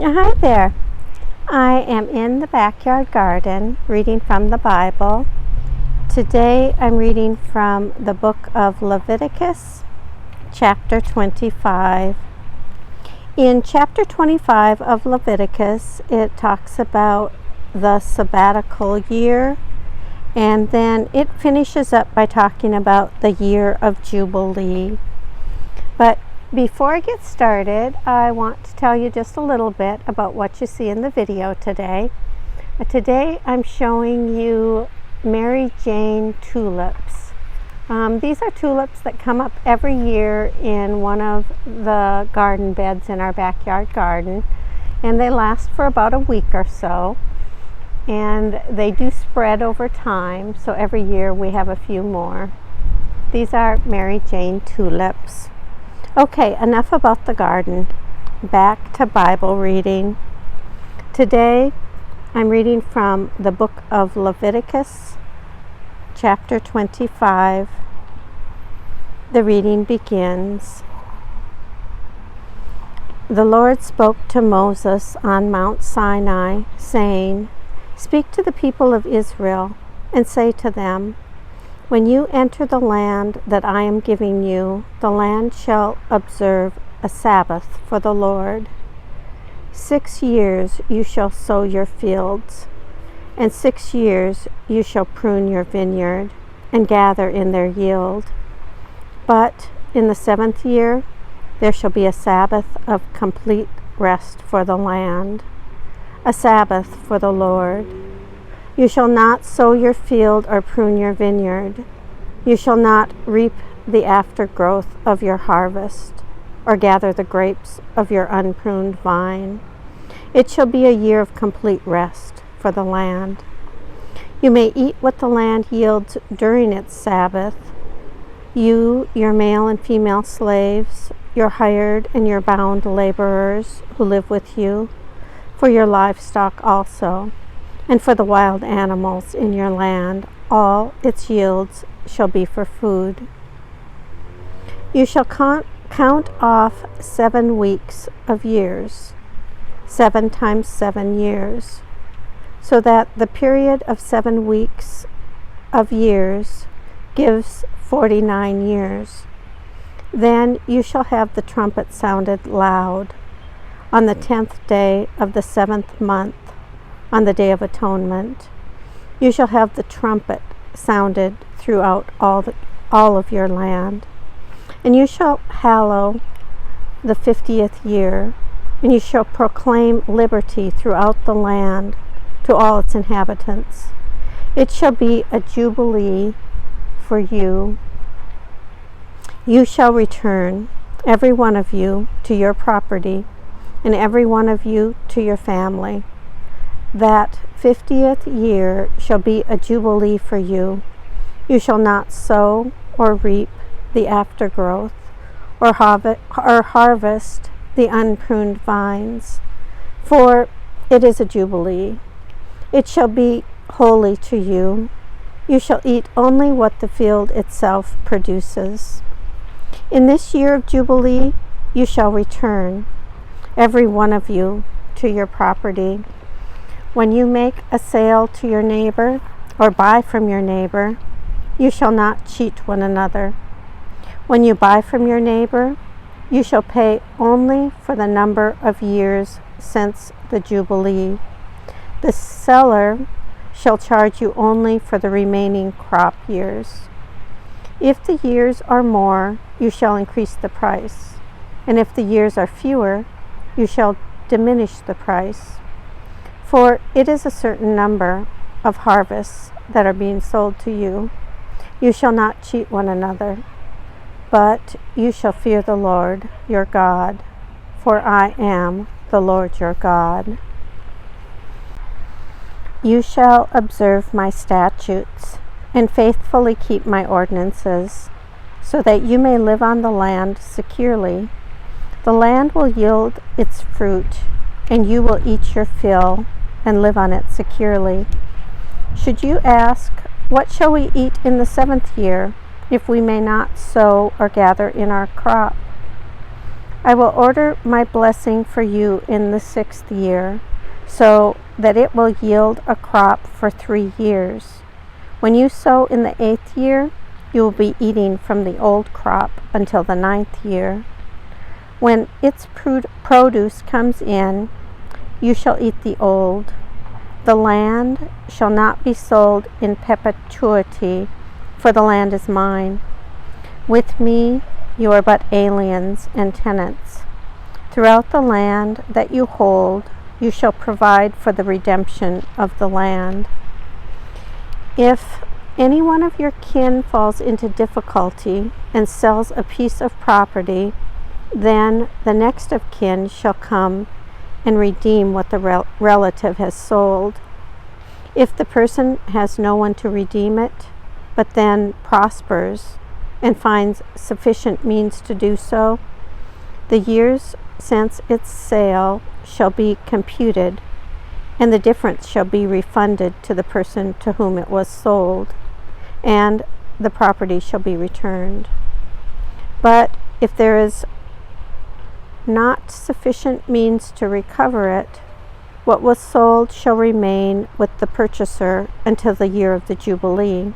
Hi there. I am in the backyard garden reading from the Bible. Today I'm reading from the book of Leviticus, chapter 25. In chapter 25 of Leviticus, it talks about the Sabbatical Year, and then it finishes up by talking about the Year of Jubilee. But before I get started, I want to tell you just a little bit about what you see in the video today. Today I'm showing you Mary Jane tulips. These are tulips that come up every year in one of the garden beds in our backyard garden, and they last for about a week or so, and they do spread over time, so every year we have a few more. These are Mary Jane tulips. Okay, enough about the garden. Back to Bible reading. Today, I'm reading from the book of Leviticus, chapter 25. The reading begins. The Lord spoke to Moses on Mount Sinai, saying, "Speak to the people of Israel, and say to them, when you enter the land that I am giving you, the land shall observe a Sabbath for the Lord. 6 years you shall sow your fields, and 6 years you shall prune your vineyard, and gather in their yield. But in the 7th year there shall be a Sabbath of complete rest for the land, a Sabbath for the Lord. You shall not sow your field or prune your vineyard. You shall not reap the aftergrowth of your harvest, or gather the grapes of your unpruned vine. It shall be a year of complete rest for the land. You may eat what the land yields during its Sabbath. You, your male and female slaves, your hired and your bound laborers who live with you, for your livestock also, and for the wild animals in your land, all its yields shall be for food. You shall count off 7 weeks of years, 7 times 7 years, so that the period of 7 weeks of years gives 49 years. Then you shall have the trumpet sounded loud on the 10th day of the 7th month, on the Day of Atonement. You shall have the trumpet sounded throughout all of your land. And you shall hallow the 50th year, and you shall proclaim liberty throughout the land to all its inhabitants. It shall be a jubilee for you. You shall return, every one of you, to your property, and every one of you to your family. That 50th year shall be a jubilee for you. You shall not sow or reap the aftergrowth, or harvest the unpruned vines, for it is a jubilee. It shall be holy to you. You shall eat only what the field itself produces. In this year of jubilee you shall return, every one of you, to your property. When you make a sale to your neighbor, or buy from your neighbor, you shall not cheat one another. When you buy from your neighbor, you shall pay only for the number of years since the Jubilee. The seller shall charge you only for the remaining crop years. If the years are more, you shall increase the price, and if the years are fewer, you shall diminish the price. For it is a certain number of harvests that are being sold to you. You shall not cheat one another, but you shall fear the Lord your God, for I am the Lord your God. You shall observe my statutes and faithfully keep my ordinances, so that you may live on the land securely. The land will yield its fruit, and you will eat your fill and live on it securely. Should you ask, what shall we eat in the 7th year, if we may not sow or gather in our crop? I will order my blessing for you in the 6th year, so that it will yield a crop for 3 years. When you sow in the 8th year, you will be eating from the old crop until the 9th year. When its produce comes in, you shall eat the old. The land shall not be sold in perpetuity, for the land is mine. With me you are but aliens and tenants. Throughout the land that you hold, you shall provide for the redemption of the land. If any one of your kin falls into difficulty and sells a piece of property, then the next of kin shall come and redeem what the relative has sold. If the person has no one to redeem it, but then prospers and finds sufficient means to do so, the years since its sale shall be computed, and the difference shall be refunded to the person to whom it was sold, and the property shall be returned. But if there is not sufficient means to recover it, what was sold shall remain with the purchaser until the year of the Jubilee.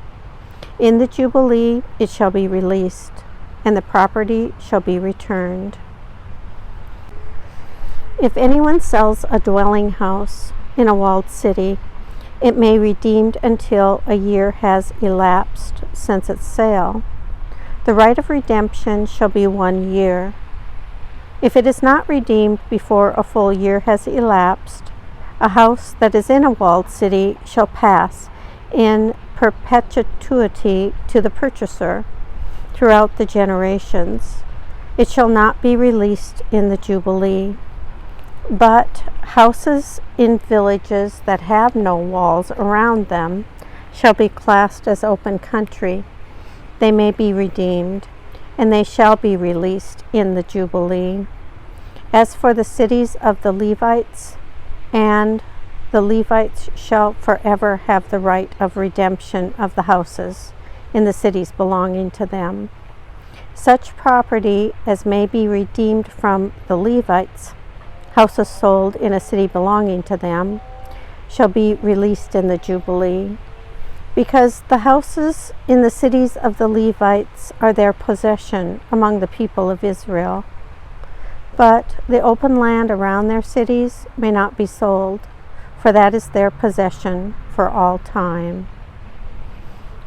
In the Jubilee it shall be released, and the property shall be returned. If anyone sells a dwelling house in a walled city, it may be redeemed until a year has elapsed since its sale. The right of redemption shall be 1 year. If it is not redeemed before a full year has elapsed, a house that is in a walled city shall pass in perpetuity to the purchaser throughout the generations. It shall not be released in the Jubilee. But houses in villages that have no walls around them shall be classed as open country. They may be redeemed, and they shall be released in the Jubilee. As for the cities of the Levites, and the Levites shall forever have the right of redemption of the houses in the cities belonging to them. Such property as may be redeemed from the Levites, houses sold in a city belonging to them, shall be released in the Jubilee, because the houses in the cities of the Levites are their possession among the people of Israel. But the open land around their cities may not be sold, for that is their possession for all time.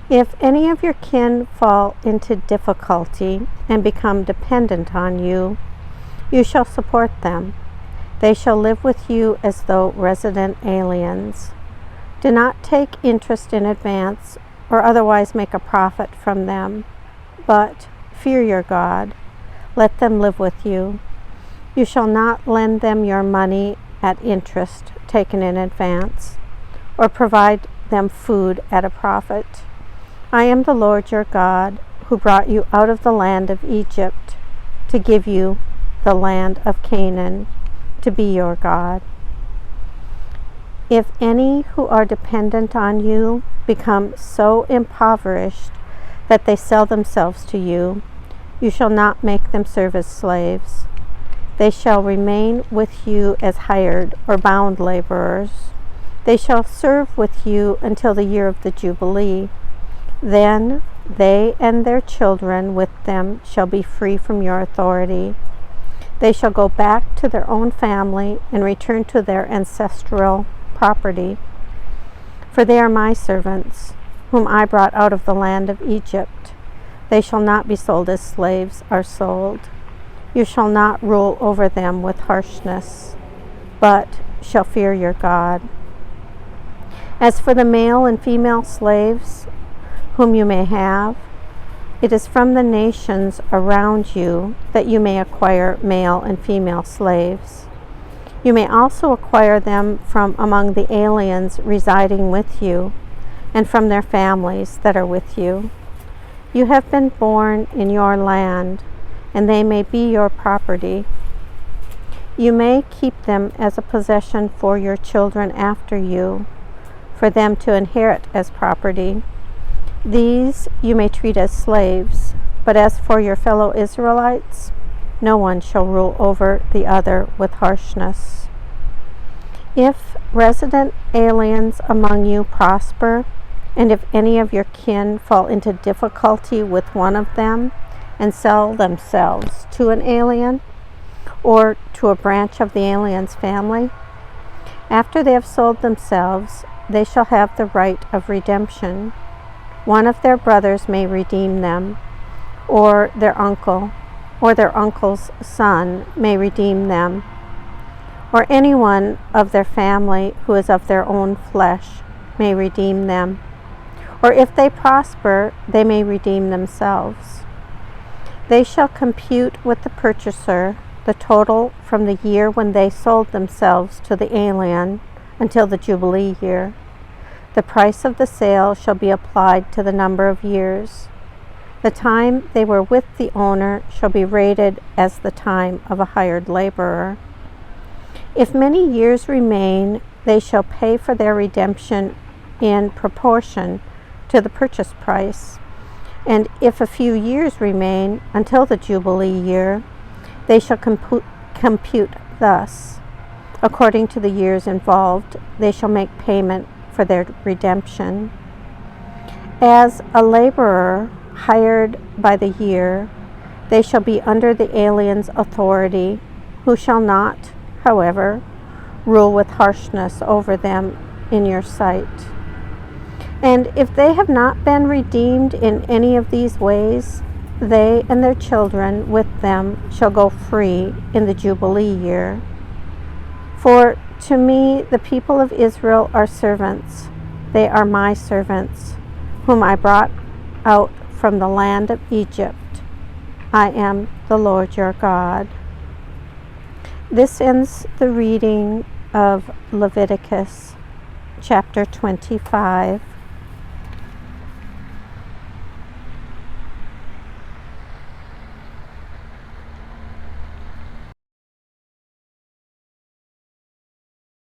If any of your kin fall into difficulty and become dependent on you, you shall support them. They shall live with you as though resident aliens. Do not take interest in advance or otherwise make a profit from them, but fear your God. Let them live with you. You shall not lend them your money at interest taken in advance, or provide them food at a profit. I am the Lord your God, who brought you out of the land of Egypt to give you the land of Canaan, to be your God. If any who are dependent on you become so impoverished that they sell themselves to you, you shall not make them serve as slaves. They shall remain with you as hired or bound laborers. They shall serve with you until the year of the Jubilee. Then they and their children with them shall be free from your authority. They shall go back to their own family and return to their ancestral property. For they are my servants, whom I brought out of the land of Egypt. They shall not be sold as slaves are sold. You shall not rule over them with harshness, but shall fear your God. As for the male and female slaves whom you may have, it is from the nations around you that you may acquire male and female slaves. You may also acquire them from among the aliens residing with you, and from their families that are with you. You have been born in your land, and they may be your property. You may keep them as a possession for your children after you, for them to inherit as property. These you may treat as slaves, but as for your fellow Israelites, No one shall rule over the other with harshness. If resident aliens among you prosper, and if any of your kin fall into difficulty with one of them and sell themselves to an alien or to a branch of the alien's family, after they have sold themselves, they shall have the right of redemption. One of their brothers may redeem them, or their uncle, or their uncle's son may redeem them, or anyone of their family who is of their own flesh may redeem them. Or if they prosper, they may redeem themselves. They shall compute with the purchaser the total from the year when they sold themselves to the alien until the Jubilee year. The price of the sale shall be applied to the number of years. The time they were with the owner shall be rated as the time of a hired laborer. If many years remain, they shall pay for their redemption in proportion to the purchase price. And if a few years remain until the Jubilee year, they shall compute thus. According to the years involved, they shall make payment for their redemption. As a laborer hired by the year, they shall be under the alien's authority, who shall not, however, rule with harshness over them in your sight. And if they have not been redeemed in any of these ways, they and their children with them shall go free in the Jubilee year. For to me the people of Israel are servants. They are my servants, whom I brought out from the land of Egypt. I am the Lord your God. This ends the reading of Leviticus chapter 25.